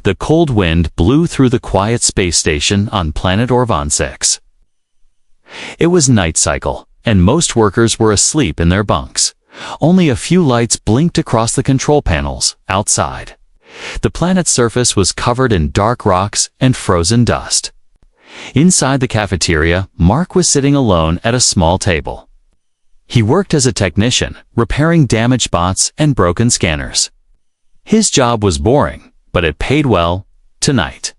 The cold wind blew through the quiet space station on planet Orvan 6. It was night cycle, and most workers were asleep in their bunks. Only a few lights blinked across the control panels outside. The planet's surface was covered in dark rocks and frozen dust. Inside the cafeteria, Mark was sitting alone at a small table. He worked as a technician, repairing damaged bots and broken scanners. His job was boring, but it paid well tonight.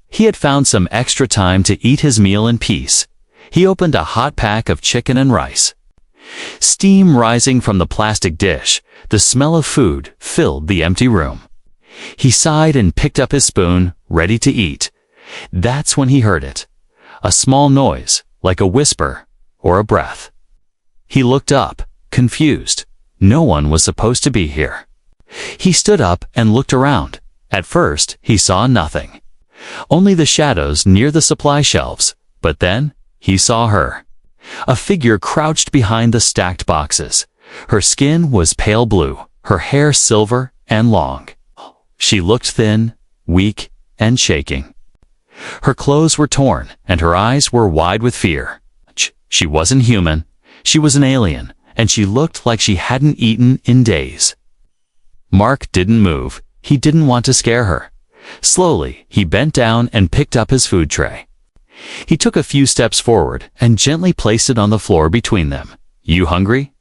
He had found some extra time to eat his meal in peace. He opened a hot pack of chicken and rice. Steam rising from the plastic dish, the smell of food filled the empty room. He sighed and picked up his spoon, ready to eat. That's when he heard it. A small noise, like a whisper or a breath. He looked up, confused. No one was supposed to be here. He stood up and looked around. At first, he saw nothing. Only the shadows near the supply shelves. But then, he saw her. A figure crouched behind the stacked boxes. Her skin was pale blue, her hair silver and long. She looked thin, weak, and shaking. Her clothes were torn, and her eyes were wide with fear. She wasn't human. She was an alien, and she looked like she hadn't eaten in days. Mark didn't move. He didn't want to scare her. Slowly, he bent down and picked up his food tray. He took a few steps forward and gently placed it on the floor between them. "You hungry?"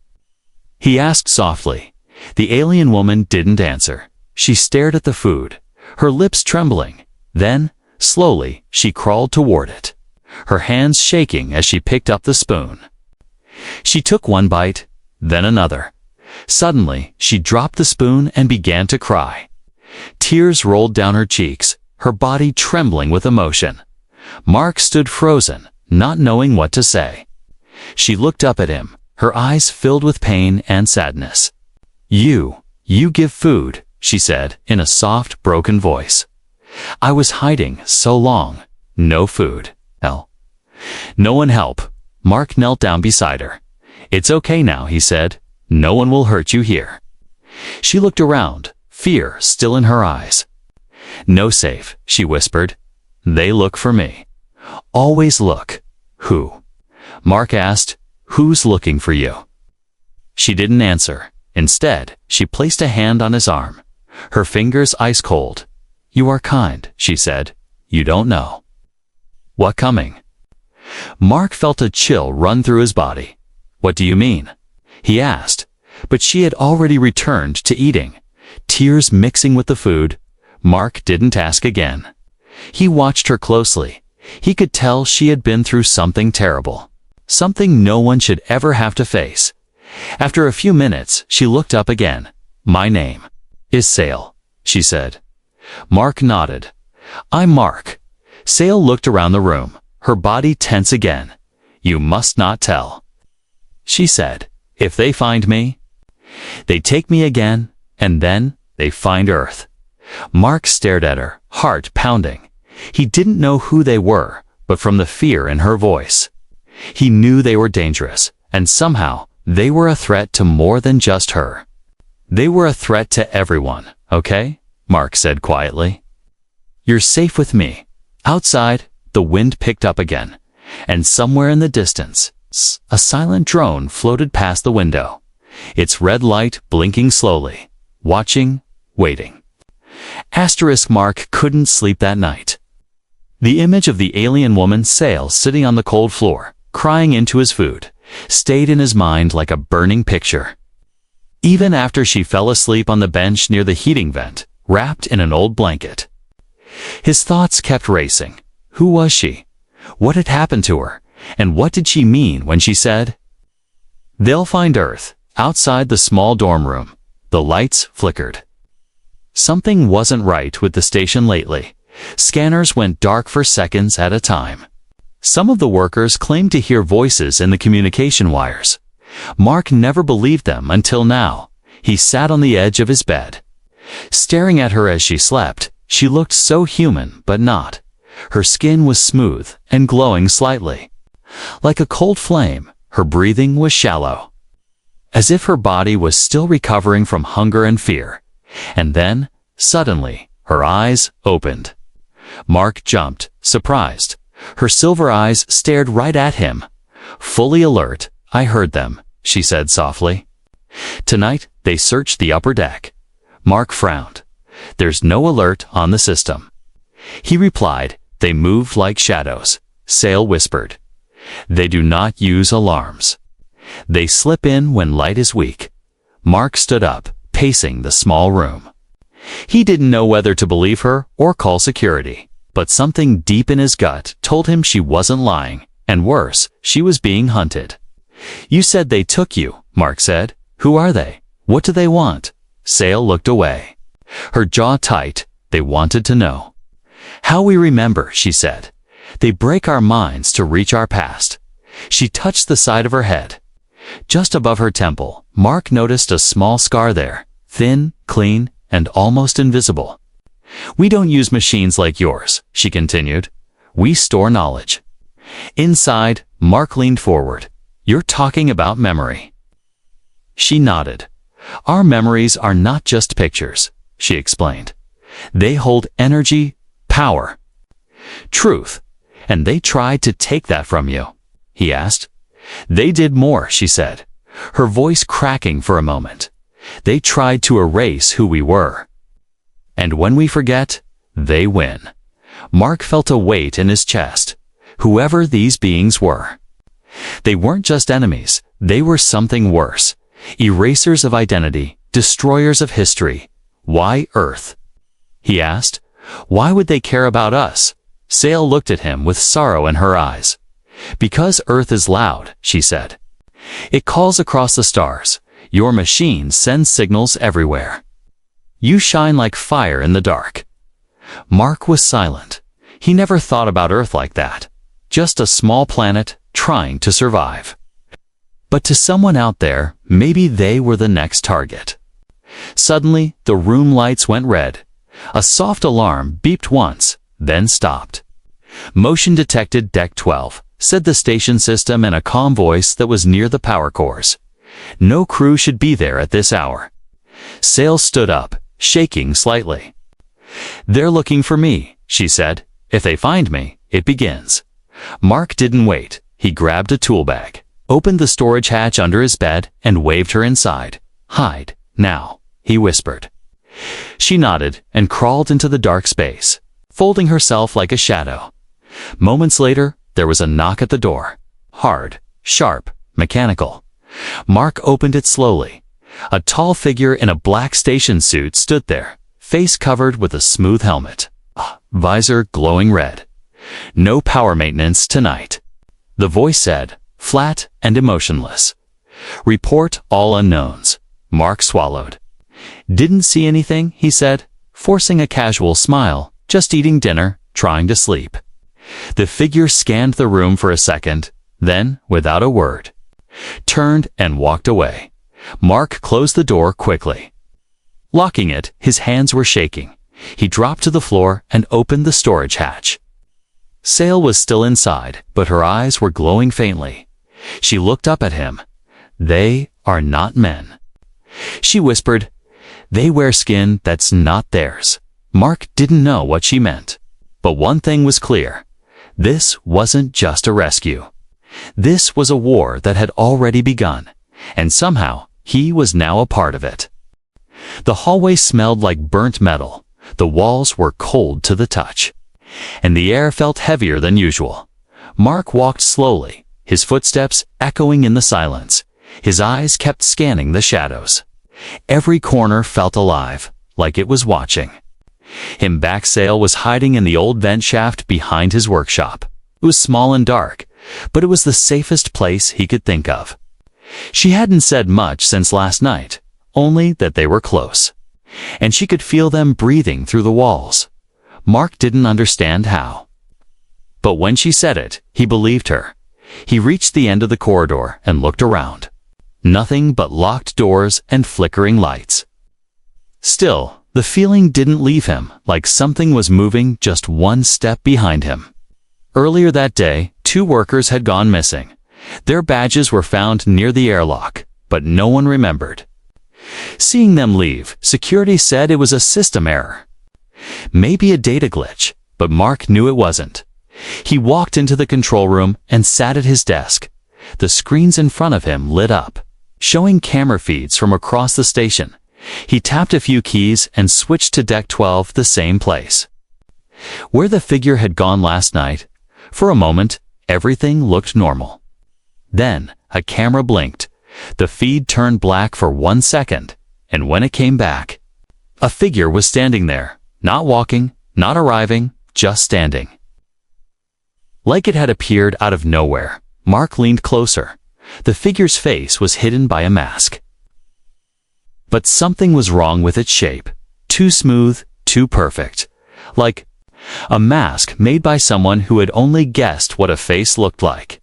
he asked softly. The alien woman didn't answer. She stared at the food, her lips trembling. Then, slowly, she crawled toward it, her hands shaking as she picked up the spoon. She took one bite, then another. Suddenly, she dropped the spoon and began to cry. Tears rolled down her cheeks, her body trembling with emotion. Mark stood frozen, not knowing what to say. She looked up at him, her eyes filled with pain and sadness. You give food," she said in a soft, broken voice. "I was hiding so long. No food. Hell. No one help." Mark knelt down beside her. "It's okay now," he said. "No one will hurt you here." She looked around, fear still in her eyes. "No safe," she whispered. "They look for me." "Always look." "Who?" Mark asked. "Who's looking for you?" She didn't answer. Instead, she placed a hand on his arm, her fingers ice cold. "You are kind," she said. "You don't know." "What coming?" Mark felt a chill run through his body. "What do you mean?" he asked, but she had already returned to eating, tears mixing with the food. Mark didn't ask again. He watched her closely. He could tell she had been through something terrible, something no one should ever have to face. After a few minutes, she looked up again. "My name is Sale," she said. Mark nodded. "I'm Mark." Sale looked around the room, her body tense again. "You must not tell," she said. "If they find me, they take me again, and then they find Earth." Mark stared at her, heart pounding. He didn't know who they were, but from the fear in her voice, he knew they were dangerous, and somehow they were a threat to more than just her. "They were a threat to everyone, okay?" Mark said quietly. "You're safe with me." Outside, the wind picked up again, and somewhere in the distance, a silent drone floated past the window, its red light blinking slowly, watching, waiting. Mark couldn't sleep that night. The image of the alien woman Sale sitting on the cold floor, crying into his food, stayed in his mind like a burning picture. Even after she fell asleep on the bench near the heating vent, wrapped in an old blanket, his thoughts kept racing. Who was she? What had happened to her? And what did she mean when she said, "They'll find Earth"? Outside the small dorm room, the lights flickered. Something wasn't right with the station lately. Scanners went dark for seconds at a time. Some of the workers claimed to hear voices in the communication wires. Mark never believed them until now. He sat on the edge of his bed, staring at her as she slept. She looked so human, but not. Her skin was smooth and glowing slightly. Like a cold flame, her breathing was shallow, as if her body was still recovering from hunger and fear. And then, suddenly, Her eyes opened. Mark jumped, surprised. Her silver eyes stared right at him. Fully alert, I heard them, she said softly. Tonight, they searched the upper deck. Mark frowned. There's no alert on the system. He replied, they move like shadows. Sale whispered. They do not use alarms. They slip in when light is weak. Mark stood up, pacing the small room. He didn't know whether to believe her or call security, but something deep in his gut told him she wasn't lying, and worse, she was being hunted. You said they took you, Mark said. Who are they? What do they want? Sale looked away. Her jaw tight. They wanted to know. How we remember, she said. They break our minds to reach our past. She touched the side of her head. Just above her temple, Mark noticed a small scar there, thin, clean, and almost invisible. We don't use machines like yours, she continued. We store knowledge. Inside, Mark leaned forward. You're talking about memory. She nodded. Our memories are not just pictures, she explained. They hold energy, power, truth, and they tried to take that from you, he asked. They did more, she said, her voice cracking for a moment. They tried to erase who we were. And when we forget, they win. Mark felt a weight in his chest. Whoever these beings were. They weren't just enemies, they were something worse. Erasers of identity, destroyers of history. Why Earth? He asked. Why would they care about us? Sale looked at him with sorrow in her eyes. Because Earth is loud, she said. It calls across the stars. Your machine sends signals everywhere. You shine like fire in the dark. Mark was silent. He never thought about Earth like that. Just a small planet trying to survive. But to someone out there, maybe they were the next target. Suddenly, the room lights went red. A soft alarm beeped once, then stopped. Motion detected Deck 12, said the station system in a calm voice that was near the power cores. No crew should be there at this hour. Sale stood up, shaking slightly. They're looking for me, she said. If they find me, it begins. Mark didn't wait. He grabbed a tool bag, opened the storage hatch under his bed, and waved her inside. Hide, now, he whispered. She nodded and crawled into the dark space, folding herself like a shadow. Moments later, there was a knock at the door. Hard, sharp, mechanical. Mark opened it slowly. A tall figure in a black station suit stood there, face covered with a smooth helmet, visor glowing red. No power maintenance tonight. The voice said, flat and emotionless. Report all unknowns. Mark swallowed. Didn't see anything, he said, forcing a casual smile, just eating dinner, trying to sleep. The figure scanned the room for a second, then, without a word, turned and walked away. Mark closed the door quickly. Locking it, his hands were shaking. He dropped to the floor and opened the storage hatch. Sale was still inside, but her eyes were glowing faintly. She looked up at him. They are not men. She whispered, they wear skin that's not theirs. Mark didn't know what she meant. But one thing was clear. This wasn't just a rescue. This was a war that had already begun, and somehow he was now a part of it. The hallway smelled like burnt metal. The walls were cold to the touch, and the air felt heavier than usual. Mark walked slowly, his footsteps echoing in the silence. His eyes kept scanning the shadows. Every corner felt alive, like it was watching. Sale was hiding in the old vent shaft behind his workshop. It was small and dark, but it was the safest place he could think of. She hadn't said much since last night, only that they were close, and she could feel them breathing through the walls. Mark didn't understand how. But when she said it, he believed her. He reached the end of the corridor and looked around. Nothing but locked doors and flickering lights. Still, the feeling didn't leave him, like something was moving just one step behind him. Earlier that day, 2 workers had gone missing. Their badges were found near the airlock, but no one remembered. Seeing them leave, security said it was a system error. Maybe a data glitch, but Mark knew it wasn't. He walked into the control room and sat at his desk. The screens in front of him lit up, showing camera feeds from across the station. He tapped a few keys and switched to Deck 12, the same place where the figure had gone last night. For a moment, everything looked normal. Then, a camera blinked. The feed turned black for 1 second, and when it came back, a figure was standing there, not walking, not arriving, just standing. Like it had appeared out of nowhere. Mark leaned closer. The figure's face was hidden by a mask. But something was wrong with its shape. Too smooth, too perfect. Like a mask made by someone who had only guessed what a face looked like.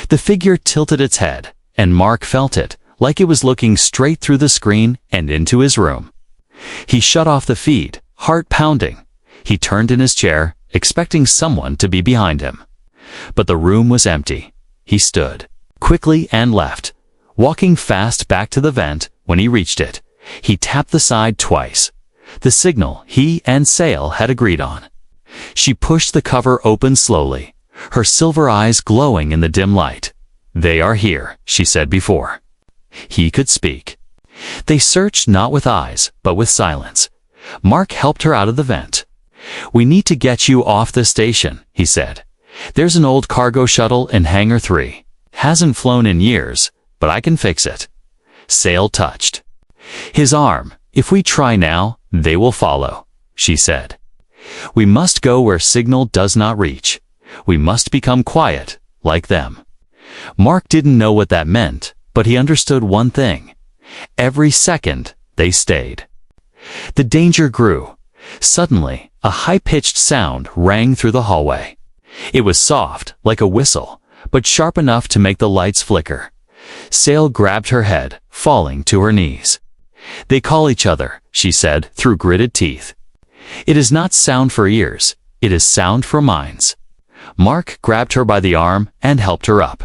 The figure tilted its head, and Mark felt it, like it was looking straight through the screen and into his room. He shut off the feed, heart pounding. He turned in his chair, expecting someone to be behind him. But the room was empty. He stood quickly and left, walking fast back to the vent. When he reached it, he tapped the side twice, the signal he and Sale had agreed on. She pushed the cover open slowly, her silver eyes glowing in the dim light. "They are here," she said before he could speak. They searched not with eyes, but with silence. Mark helped her out of the vent. "We need to get you off the station," he said. "There's an old cargo shuttle in Hangar 3. Hasn't flown in years, but I can fix it." Sale touched his arm. "If we try now, they will follow," she said. "We must go where signal does not reach. We must become quiet, like them." Mark didn't know what that meant, but he understood one thing. Every second, they stayed. The danger grew. Suddenly, a high-pitched sound rang through the hallway. It was soft, like a whistle, but sharp enough to make the lights flicker. Sale grabbed her head, falling to her knees. "They call each other," she said through gritted teeth. "It is not sound for ears, it is sound for minds." Mark grabbed her by the arm and helped her up.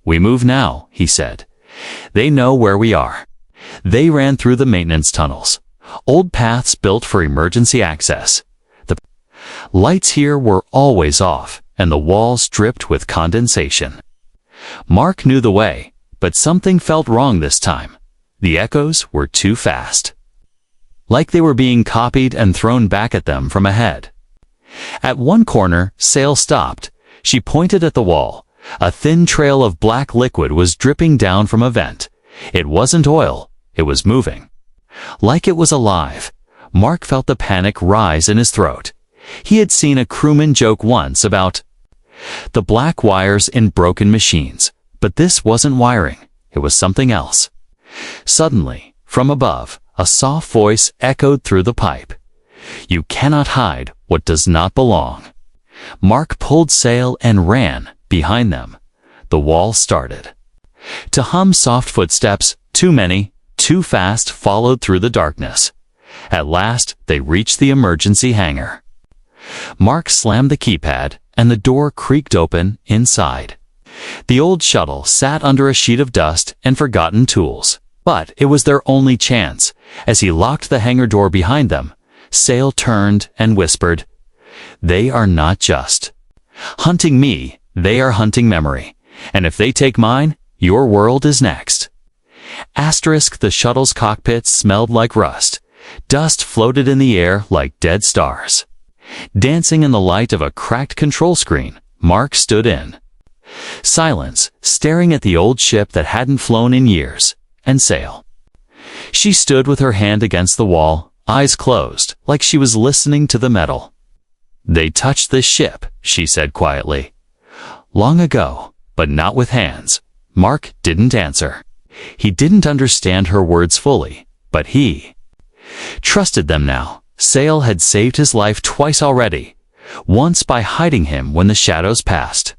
"We move now," he said. "They know where we are." They ran through the maintenance tunnels, old paths built for emergency access. The lights here were always off, and the walls dripped with condensation. Mark knew the way, but something felt wrong this time. The echoes were too fast, like they were being copied and thrown back at them from ahead. At one corner, Sale stopped. She pointed at the wall. A thin trail of black liquid was dripping down from a vent. It wasn't oil, it was moving. Like it was alive. Mark felt the panic rise in his throat. He had seen a crewman joke once about the black wires in broken machines, but this wasn't wiring, it was something else. Suddenly, from above, a soft voice echoed through the pipe. "You cannot hide what does not belong." Mark pulled Sale and ran behind them. The wall started to hum. Soft footsteps, too many, too fast, followed through the darkness. At last, they reached the emergency hangar. Mark slammed the keypad, and the door creaked open inside. The old shuttle sat under a sheet of dust and forgotten tools, but it was their only chance. As he locked the hangar door behind them, Sale turned and whispered, "They are not just hunting me, they are hunting memory. And if they take mine, your world is next." The shuttle's cockpit smelled like rust. Dust floated in the air like dead stars. Dancing in the light of a cracked control screen, Mark stood in silence, staring at the old ship that hadn't flown in years, and Sale. She stood with her hand against the wall, eyes closed, like she was listening to the metal. "They touched this ship," she said quietly. "Long ago, but not with hands." Mark didn't answer. He didn't understand her words fully, but he trusted them now. Sale had saved his life twice already, once by hiding him when the shadows passed,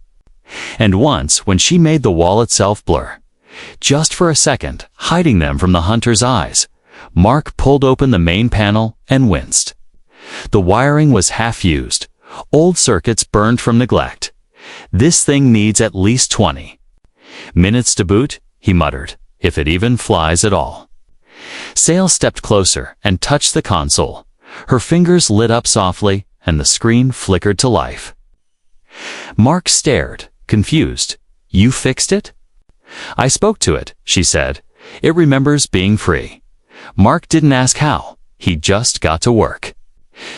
and once when she made the wall itself blur. Just for a second, hiding them from the hunter's eyes. Mark pulled open the main panel and winced. The wiring was half used, old circuits burned from neglect. "This thing needs at least 20 minutes to boot," he muttered, "if it even flies at all." Sale stepped closer and touched the console. Her fingers lit up softly, and the screen flickered to life. Mark stared, confused. "You fixed it?" "I spoke to it," she said. "It remembers being free." Mark didn't ask how. He just got to work,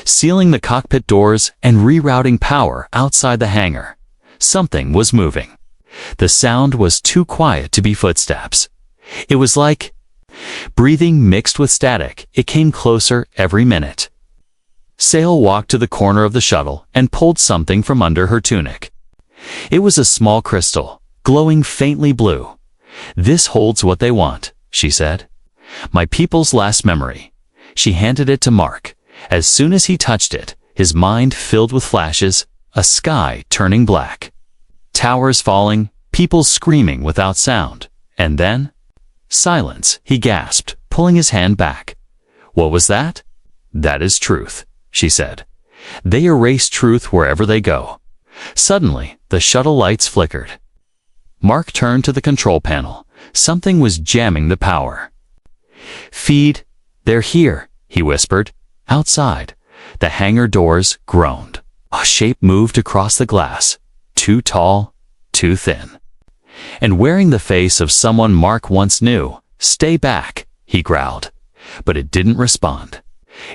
sealing the cockpit doors and rerouting power outside the hangar. Something was moving. The sound was too quiet to be footsteps. It was like breathing mixed with static. It came closer every minute. Sale walked to the corner of the shuttle and pulled something from under her tunic. It was a small crystal, glowing faintly blue. "This holds what they want," she said. "My people's last memory." She handed it to Mark. As soon as he touched it, his mind filled with flashes, a sky turning black, towers falling, people screaming without sound, and then silence, he gasped, pulling his hand back. "What was that?" "That is truth," she said. "They erase truth wherever they go." Suddenly, the shuttle lights flickered. Mark turned to the control panel. Something was jamming the power. "Feed, they're here," he whispered. Outside, the hangar doors groaned. A shape moved across the glass, too tall, too thin, and wearing the face of someone Mark once knew. "Stay back," he growled. But it didn't respond.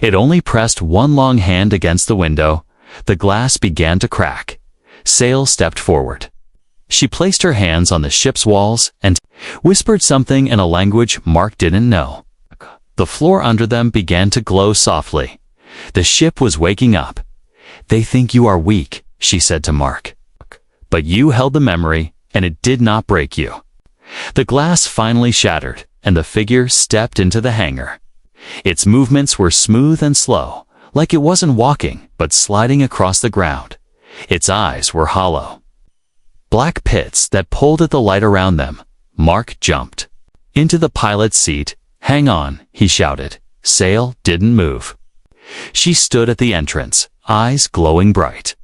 It only pressed one long hand against the window. The glass began to crack. Sale stepped forward. She placed her hands on the ship's walls and whispered something in a language Mark didn't know. The floor under them began to glow softly. The ship was waking up. "They think you are weak," she said to Mark. "But you held the memory, and it did not break you." The glass finally shattered, and the figure stepped into the hangar. Its movements were smooth and slow, like it wasn't walking, but sliding across the ground. Its eyes were hollow, black pits that pulled at the light around them. Mark jumped into the pilot's seat. "Hang on," he shouted. Sale didn't move. She stood at the entrance, eyes glowing bright.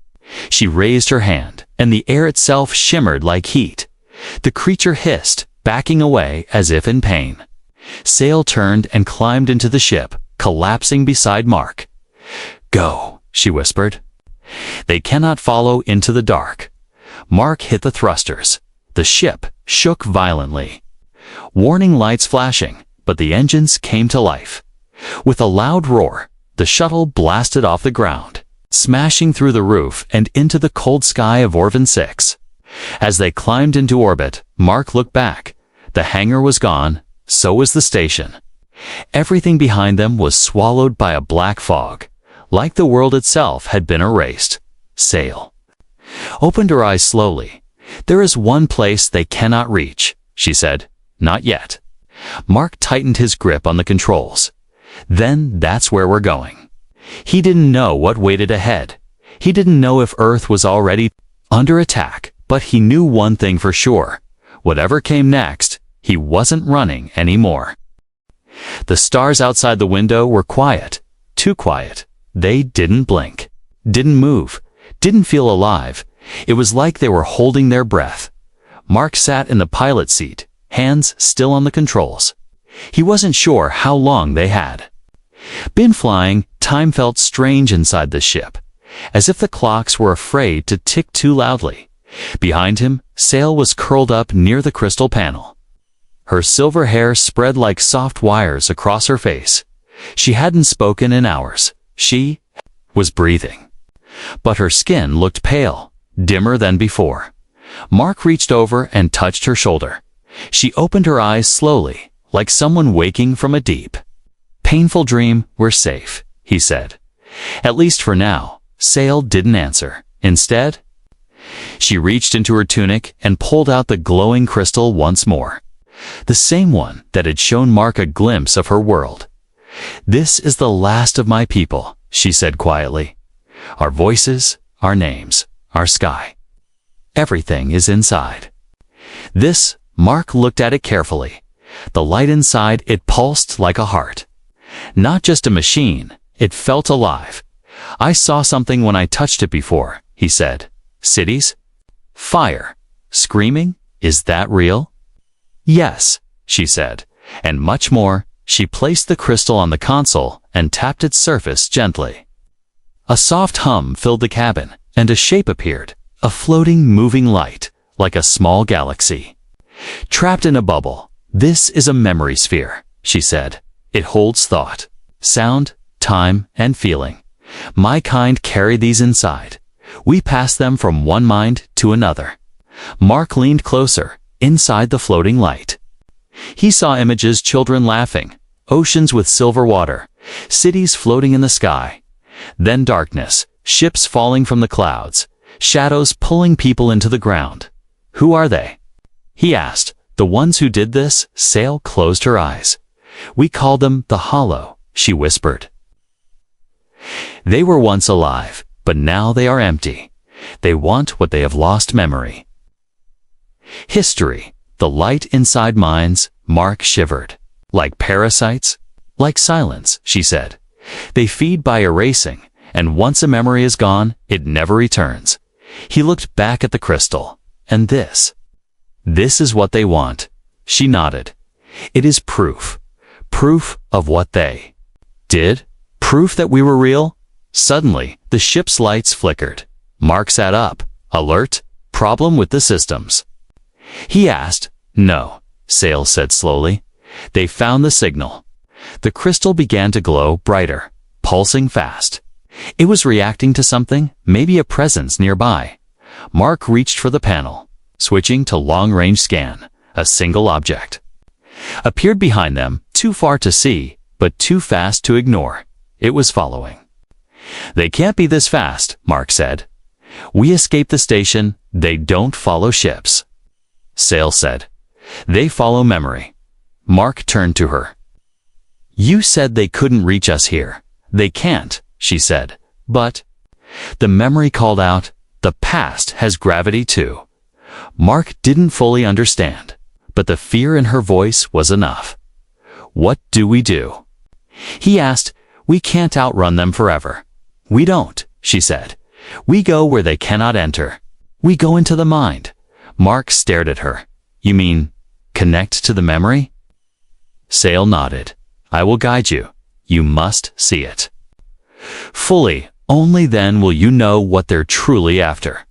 She raised her hand, and the air itself shimmered like heat. The creature hissed, backing away as if in pain. Sale turned and climbed into the ship, collapsing beside Mark. "Go," she whispered. "They cannot follow into the dark." Mark hit the thrusters. The ship shook violently. Warning lights flashing, but the engines came to life. With a loud roar, the shuttle blasted off the ground, smashing through the roof and into the cold sky of Orvan 6. As they climbed into orbit, Mark looked back. The hangar was gone, so was the station. Everything behind them was swallowed by a black fog, like the world itself had been erased. Sale opened her eyes slowly. "There is one place they cannot reach," she said. "Not yet." Mark tightened his grip on the controls. "Then that's where we're going." He didn't know what waited ahead. He didn't know if Earth was already under attack, but he knew one thing for sure. Whatever came next, he wasn't running anymore. The stars outside the window were quiet, too quiet. They didn't blink, didn't move, didn't feel alive. It was like they were holding their breath. Mark sat in the pilot seat, hands still on the controls. He wasn't sure how long they had been flying. Time felt strange inside the ship, as if the clocks were afraid to tick too loudly. Behind him, Sale was curled up near the crystal panel. Her silver hair spread like soft wires across her face. She hadn't spoken in hours. She was breathing, but her skin looked pale, dimmer than before. Mark reached over and touched her shoulder. She opened her eyes slowly, like someone waking from a deep, painful dream. "We're safe," he said. "At least for now." Sale didn't answer. Instead, she reached into her tunic and pulled out the glowing crystal once more, the same one that had shown Mark a glimpse of her world. "This is the last of my people," she said quietly. "Our voices, our names, our sky. Everything is inside." This, Mark looked at it carefully. The light inside it pulsed like a heart. Not just a machine, it felt alive. "I saw something when I touched it before," he said. "Cities? Fire? Screaming? Is that real?" "Yes," she said. "And much more," She placed the crystal on the console and tapped its surface gently. A soft hum filled the cabin, and a shape appeared, a floating, moving light, like a small galaxy. "Trapped in a bubble. This is a memory sphere," she said. "It holds thought, sound, time, and feeling. My kind carry these inside. We pass them from one mind to another." Mark leaned closer, inside the floating light. He saw images: children laughing, oceans with silver water, cities floating in the sky. Then darkness, ships falling from the clouds, shadows pulling people into the ground. "Who are they?" he asked. "The ones who did this?" Sail closed her eyes. "We call them the Hollow," she whispered. "They were once alive, but now they are empty. They want what they have lost: memory." History, the light inside minds. Mark shivered. "Like parasites?" "Like silence," she said. "They feed by erasing, and once a memory is gone, it never returns." He looked back at the crystal. "And this is what they want." She nodded. "It is proof. Proof of what they did. Proof that we were real." Suddenly, the ship's lights flickered. Mark sat up. "Alert? Problem with the systems?" he asked. "No," Sail said slowly. "They found the signal." The crystal began to glow brighter, pulsing fast. It was reacting to something, maybe a presence nearby. Mark reached for the panel, switching to long-range scan. A single object appeared behind them, too far to see, but too fast to ignore. It was following. "They can't be this fast," Mark said. "We escaped the station. They don't follow ships." Sail said. "They follow memory." Mark turned to her. "You said they couldn't reach us here." "They can't," she said. "But..." The memory called out, "The past has gravity too." Mark didn't fully understand, but the fear in her voice was enough. "What do we do?" he asked. "We can't outrun them forever." "We don't," she said. "We go where they cannot enter. We go into the mind." Mark stared at her. "You mean, connect to the memory?" Sail nodded. "I will guide you. You must see it fully. Only then will you know what they're truly after."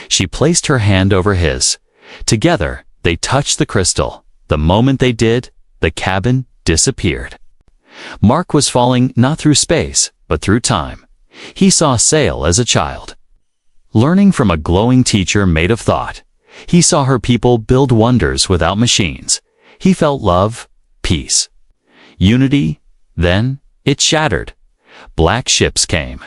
She placed her hand over his. Together, they touched the crystal. The moment they did, the cabin disappeared. Mark was falling not through space, but through time. He saw Sail as a child, learning from a glowing teacher made of thought. He saw her people build wonders without machines. He felt love, peace, unity. Then it shattered. Black ships came.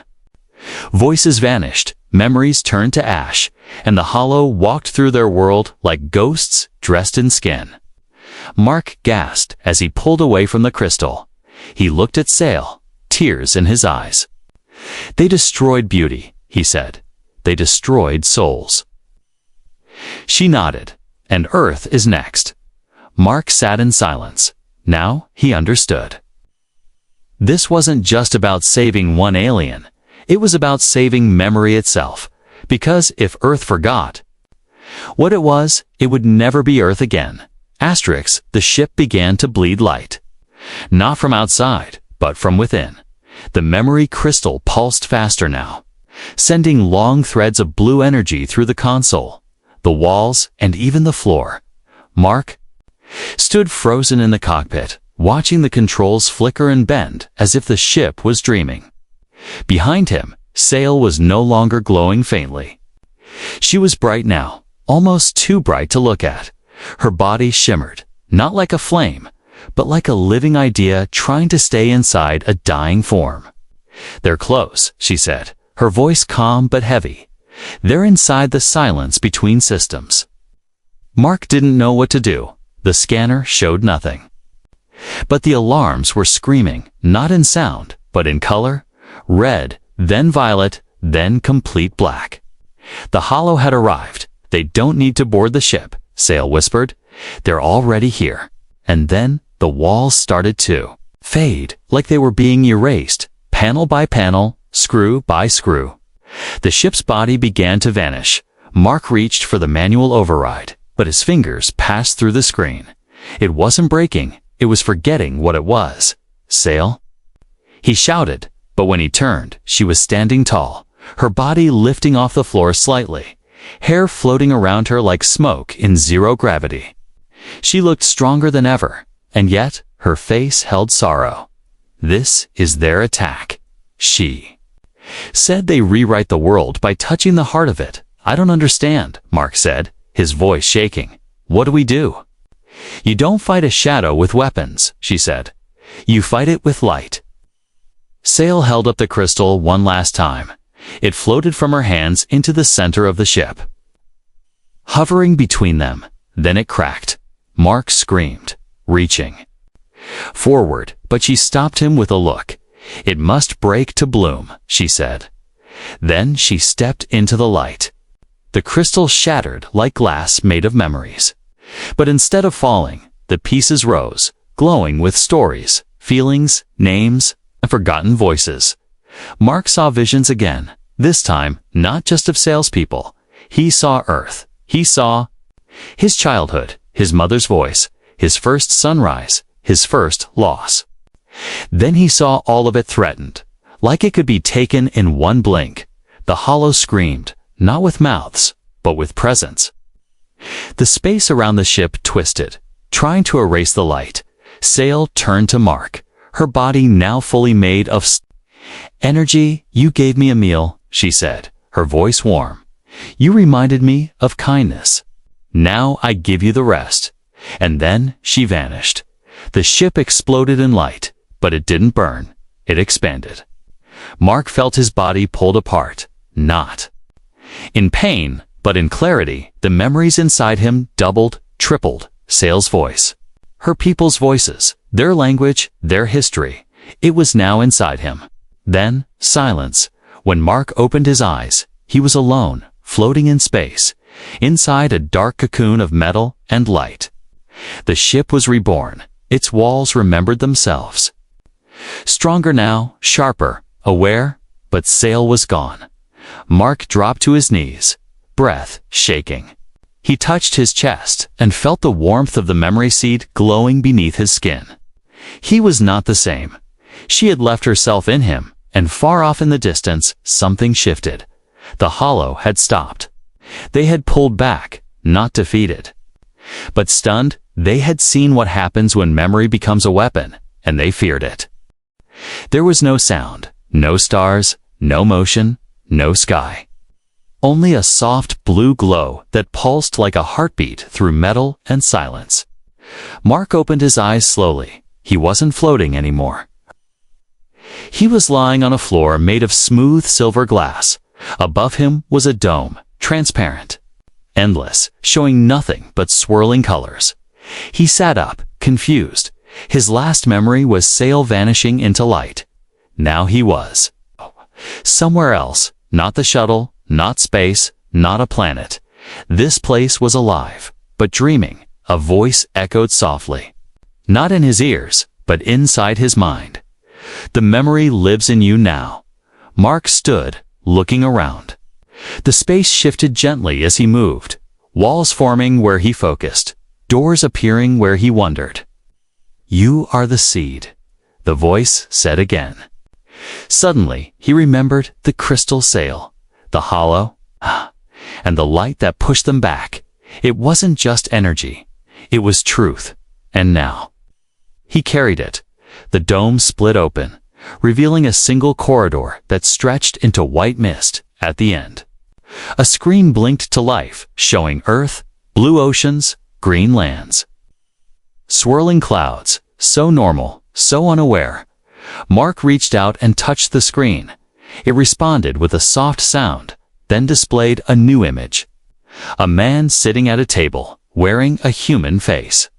Voices vanished, memories turned to ash, and the Hollow walked through their world like ghosts dressed in skin. Mark gasped as he pulled away from the crystal. He looked at Sail, tears in his eyes. "They destroyed beauty," he said. "They destroyed souls." She nodded. "And Earth is next." Mark sat in silence. Now he understood. This wasn't just about saving one alien. It was about saving memory itself. Because if Earth forgot what it was, it would never be Earth again. Asterisk, the ship began to bleed light. Not from outside, but from within. The memory crystal pulsed faster now, sending long threads of blue energy through the console, the walls, and even the floor. Mark stood frozen in the cockpit, watching the controls flicker and bend as if the ship was dreaming. Behind him, Sail was no longer glowing faintly. She was bright now, almost too bright to look at. Her body shimmered, not like a flame, but like a living idea trying to stay inside a dying form. "They're close," she said, her voice calm but heavy. "They're inside the silence between systems." Mark didn't know what to do. The scanner showed nothing. But the alarms were screaming, not in sound, but in color. Red, then violet, then complete black. The Hollow had arrived. "They don't need to board the ship," Sail whispered. "They're already here." And then the walls started to fade, like they were being erased, panel by panel, screw by screw. The ship's body began to vanish. Mark reached for the manual override, but his fingers passed through the screen. It wasn't breaking, It was forgetting what it was. Sail? He shouted, but when he turned, she was standing tall, her body lifting off the floor slightly, hair floating around her like smoke in zero gravity. She looked stronger than ever, and yet her face held sorrow. This is their attack. She said they rewrite the world by touching the heart of it. I don't understand, Mark said, his voice shaking. What do we do? You don't fight a shadow with weapons, she said. You fight it with light. Sail held up the crystal one last time. It floated from her hands into the center of the ship, hovering between them. Then it cracked. Mark screamed, reaching forward, but she stopped him with a look. It must break to bloom, she said. Then she stepped into the light. The crystal shattered like glass made of memories. But instead of falling, the pieces rose, glowing with stories, feelings, names, and forgotten voices. Mark saw visions again, this time not just of salespeople. He saw Earth. He saw his childhood, his mother's voice, his first sunrise, his first loss. Then he saw all of it threatened, like it could be taken in one blink. The hollow screamed, not with mouths, but with presence. The space around the ship twisted, trying to erase the light. Sail turned to Mark, her body now fully made of energy. You gave me a meal, she said, her voice warm. You reminded me of kindness. Now I give you the rest. And then she vanished. The ship exploded in light, but it didn't burn. It expanded. Mark felt his body pulled apart, not in pain, but in clarity. The memories inside him doubled, tripled. Sail's voice, her people's voices, their language, their history. It was now inside him. Then, silence. When Mark opened his eyes, he was alone, floating in space, inside a dark cocoon of metal and light. The ship was reborn. Its walls remembered themselves. Stronger now, sharper, aware, but Sail was gone. Mark dropped to his knees, breath shaking. He touched his chest and felt the warmth of the memory seed glowing beneath his skin. He was not the same. She had left herself in him, and far off in the distance, something shifted. The hollow had stopped. They had pulled back, not defeated. But stunned, they had seen what happens when memory becomes a weapon, and they feared it. There was no sound, no stars, no motion, no sky. Only a soft blue glow that pulsed like a heartbeat through metal and silence. Mark opened his eyes slowly. He wasn't floating anymore. He was lying on a floor made of smooth silver glass. Above him was a dome, transparent, endless, showing nothing but swirling colors. He sat up, confused. His last memory was Sail vanishing into light. Now he was somewhere else, not the shuttle, not space, not a planet. This place was alive, but dreaming. A voice echoed softly. Not in his ears, but inside his mind. The memory lives in you now. Mark stood, looking around. The space shifted gently as he moved, walls forming where he focused, doors appearing where he wondered. You are the seed, the voice said again. Suddenly, he remembered the crystal sail, the hollow, and the light that pushed them back. It wasn't just energy. It was truth. And now, he carried it. The dome split open, revealing a single corridor that stretched into white mist at the end. A screen blinked to life, showing Earth, blue oceans, green lands. Swirling clouds, so normal, so unaware. Mark reached out and touched the screen. It responded with a soft sound, then displayed a new image. A man sitting at a table, wearing a human face.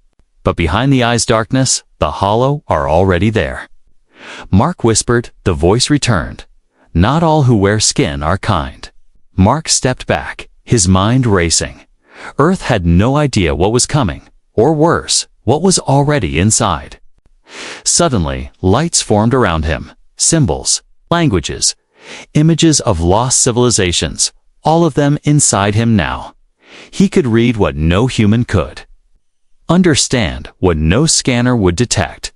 But behind the eye's darkness, the hollow are already there. Mark whispered, the voice returned. Not all who wear skin are kind. Mark stepped back, his mind racing. Earth had no idea what was coming, or worse, what was already inside. Suddenly, lights formed around him, symbols, languages, images of lost civilizations, all of them inside him now. He could read what no human could. Understand what no scanner would detect.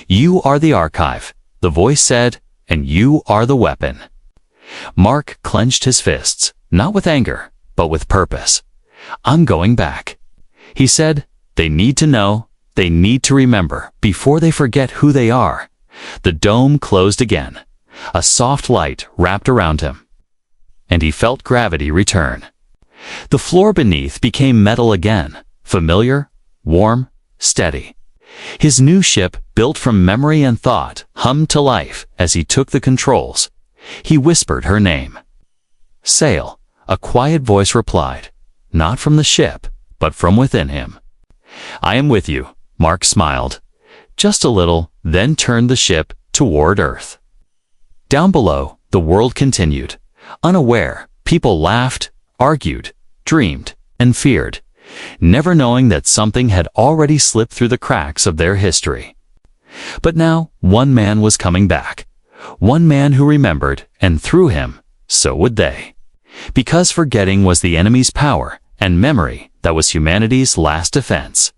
You are the archive, the voice said, and you are the weapon. Mark clenched his fists, not with anger, but with purpose. I'm going back. He said, they need to know, they need to remember, before they forget who they are. The dome closed again. A soft light wrapped around him, and he felt gravity return. The floor beneath became metal again, familiar, warm, steady. His new ship, built from memory and thought, hummed to life as he took the controls. He whispered her name. Sail, a quiet voice replied, not from the ship, but from within him. I am with you, Mark smiled. Just a little, then turned the ship toward Earth. Down below, the world continued. Unaware, people laughed, argued, dreamed, and feared, never knowing that something had already slipped through the cracks of their history. But now, one man was coming back. One man who remembered, and through him, so would they. Because forgetting was the enemy's power, and memory that was humanity's last defense.